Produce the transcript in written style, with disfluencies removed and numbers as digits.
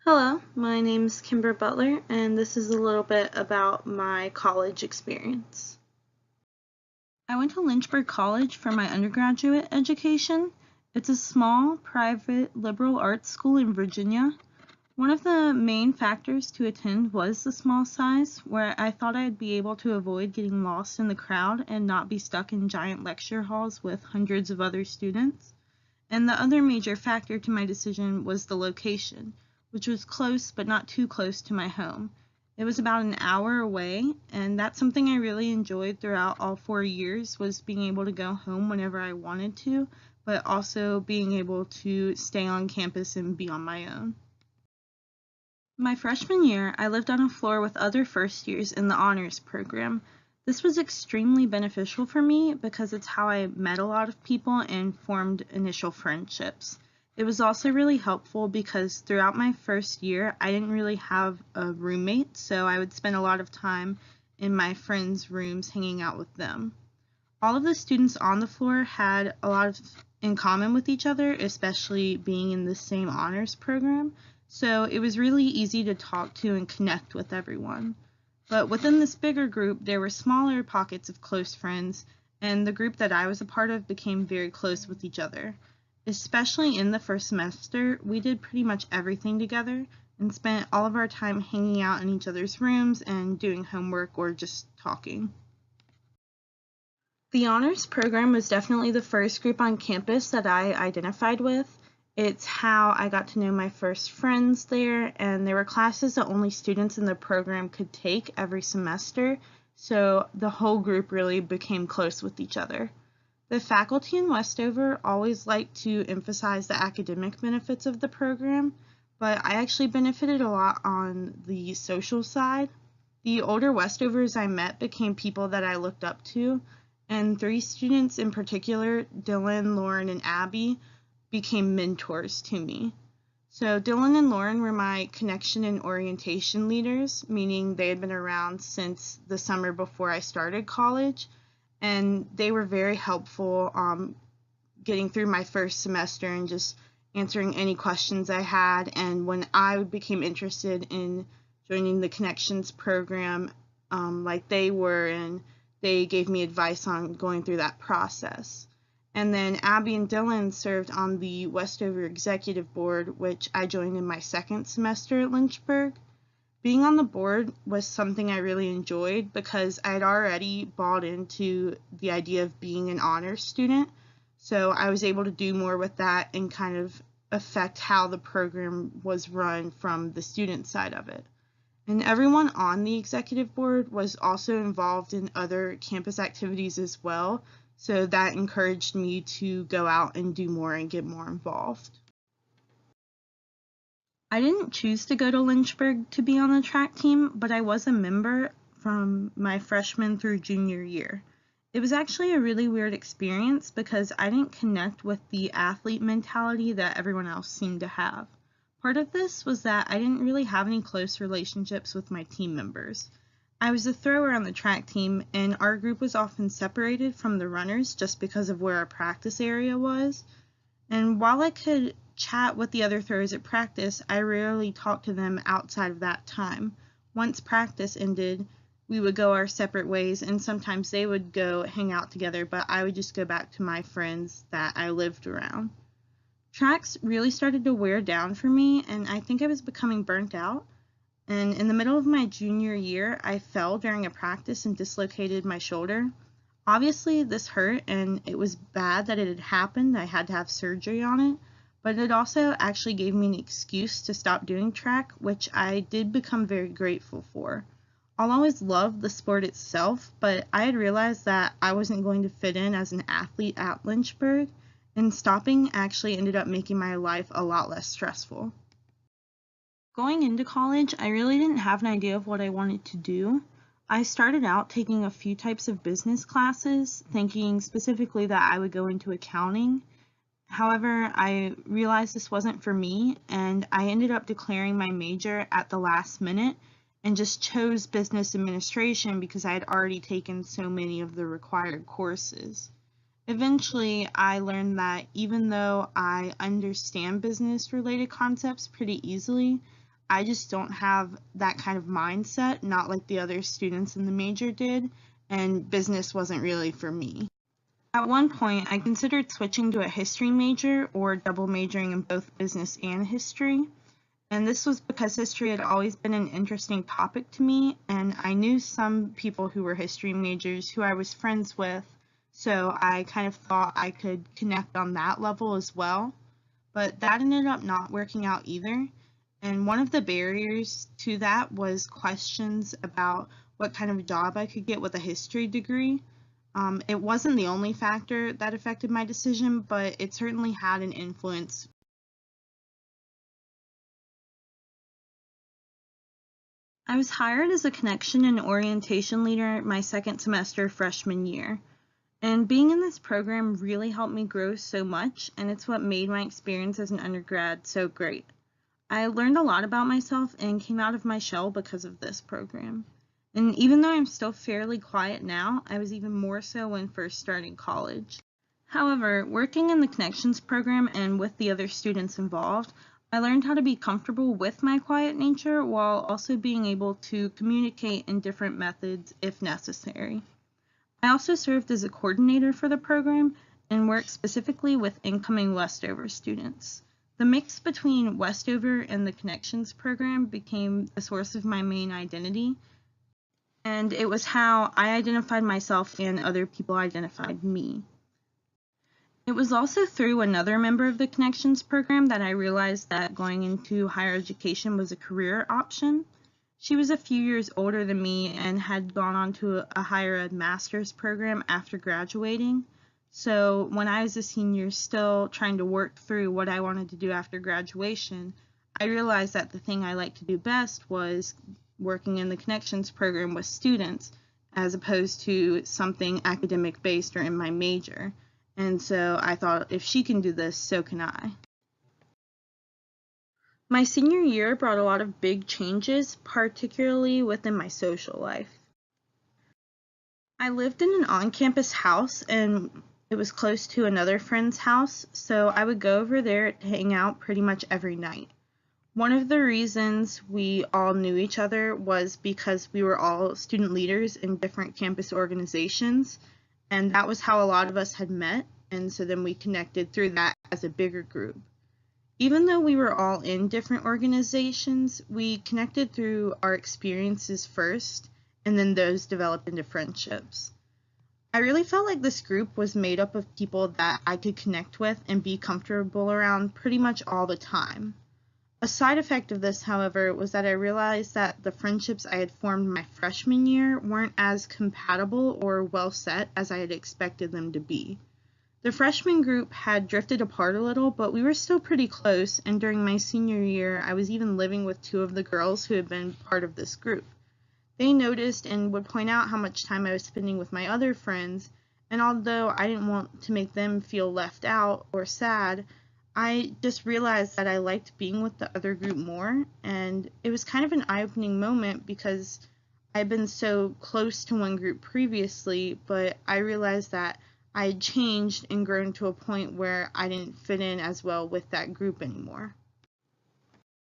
Hello, my name's Kimber Butler, and this is a little bit about my college experience. I went to Lynchburg College for my undergraduate education. It's a small, private, liberal arts school in Virginia. One of the main factors to attend was the small size, where I thought I'd be able to avoid getting lost in the crowd and not be stuck in giant lecture halls with hundreds of other students. And the other major factor to my decision was the location, which was close but not too close to my home. It was about an hour away, and that's something I really enjoyed throughout all 4 years, was being able to go home whenever I wanted to, but also being able to stay on campus and be on my own. My freshman year, I lived on a floor with other first years in the honors program. This was extremely beneficial for me because it's how I met a lot of people and formed initial friendships. It was also really helpful because throughout my first year, I didn't really have a roommate, so I would spend a lot of time in my friends' rooms hanging out with them. All of the students on the floor had a lot in common with each other, especially being in the same honors program, so it was really easy to talk to and connect with everyone. But within this bigger group, there were smaller pockets of close friends, and the group that I was a part of became very close with each other. Especially in the first semester, we did pretty much everything together and spent all of our time hanging out in each other's rooms and doing homework or just talking. The honors program was definitely the first group on campus that I identified with. It's how I got to know my first friends there, and there were classes that only students in the program could take every semester, so the whole group really became close with each other. The faculty in Westover always liked to emphasize the academic benefits of the program, but I actually benefited a lot on the social side. The older Westovers I met became people that I looked up to, and three students in particular, Dylan, Lauren, and Abby, became mentors to me. So Dylan and Lauren were my connection and orientation leaders, meaning they had been around since the summer before I started college, and they were very helpful getting through my first semester and just answering any questions I had. And when I became interested in joining the Connections program, like they were, and they gave me advice on going through that process. And then Abby and Dylan served on the Westover Executive Board, which I joined in my second semester at Lynchburg. Being on the board was something I really enjoyed because I had already bought into the idea of being an honors student, so I was able to do more with that and kind of affect how the program was run from the student side of it. And everyone on the executive board was also involved in other campus activities as well, so that encouraged me to go out and do more and get more involved. I didn't choose to go to Lynchburg to be on the track team, but I was a member from my freshman through junior year. It was actually a really weird experience because I didn't connect with the athlete mentality that everyone else seemed to have. Part of this was that I didn't really have any close relationships with my team members. I was a thrower on the track team, and our group was often separated from the runners just because of where our practice area was. And while I could chat with the other throwers at practice, I rarely talked to them outside of that time. Once practice ended, we would go our separate ways, and sometimes they would go hang out together, but I would just go back to my friends that I lived around. Tracks really started to wear down for me, and I think I was becoming burnt out. And in the middle of my junior year, I fell during a practice and dislocated my shoulder. Obviously, this hurt, and it was bad that it had happened. I had to have surgery on it, but it also actually gave me an excuse to stop doing track, which I did become very grateful for. I'll always love the sport itself, but I had realized that I wasn't going to fit in as an athlete at Lynchburg, and stopping actually ended up making my life a lot less stressful. Going into college, I really didn't have an idea of what I wanted to do. I started out taking a few types of business classes, thinking specifically that I would go into accounting. However, I realized this wasn't for me, and I ended up declaring my major at the last minute and just chose business administration because I had already taken so many of the required courses. Eventually, I learned that even though I understand business-related concepts pretty easily, I just don't have that kind of mindset, not like the other students in the major did, and business wasn't really for me. At one point, I considered switching to a history major or double majoring in both business and history. And this was because history had always been an interesting topic to me, and I knew some people who were history majors who I was friends with, so I kind of thought I could connect on that level as well. But that ended up not working out either. And one of the barriers to that was questions about what kind of job I could get with a history degree. It wasn't the only factor that affected my decision, but it certainly had an influence. I was hired as a connection and orientation leader my second semester freshman year. And being in this program really helped me grow so much, and it's what made my experience as an undergrad so great. I learned a lot about myself and came out of my shell because of this program. And even though I'm still fairly quiet now, I was even more so when first starting college. However, working in the Connections program and with the other students involved, I learned how to be comfortable with my quiet nature while also being able to communicate in different methods if necessary. I also served as a coordinator for the program and worked specifically with incoming Westover students. The mix between Westover and the Connections program became the source of my main identity, and it was how I identified myself and other people identified me. It was also through another member of the Connections program that I realized that going into higher education was a career option. She was a few years older than me and had gone on to a higher ed master's program after graduating. So when I was a senior still trying to work through what I wanted to do after graduation, I realized that the thing I liked to do best was working in the Connections program with students as opposed to something academic based or in my major. And so I thought, if she can do this, so can I. My senior year brought a lot of big changes, particularly within my social life. I lived in an on-campus house, and it was close to another friend's house, so I would go over there to hang out pretty much every night. One of the reasons we all knew each other was because we were all student leaders in different campus organizations, and that was how a lot of us had met, and so then we connected through that as a bigger group. Even though we were all in different organizations, we connected through our experiences first, and then those developed into friendships. I really felt like this group was made up of people that I could connect with and be comfortable around pretty much all the time. A side effect of this, however, was that I realized that the friendships I had formed my freshman year weren't as compatible or well set as I had expected them to be. The freshman group had drifted apart a little, but we were still pretty close, and during my senior year, I was even living with two of the girls who had been part of this group. They noticed and would point out how much time I was spending with my other friends, and although I didn't want to make them feel left out or sad, I just realized that I liked being with the other group more, and it was kind of an eye-opening moment because I'd been so close to one group previously, but I realized that I had changed and grown to a point where I didn't fit in as well with that group anymore.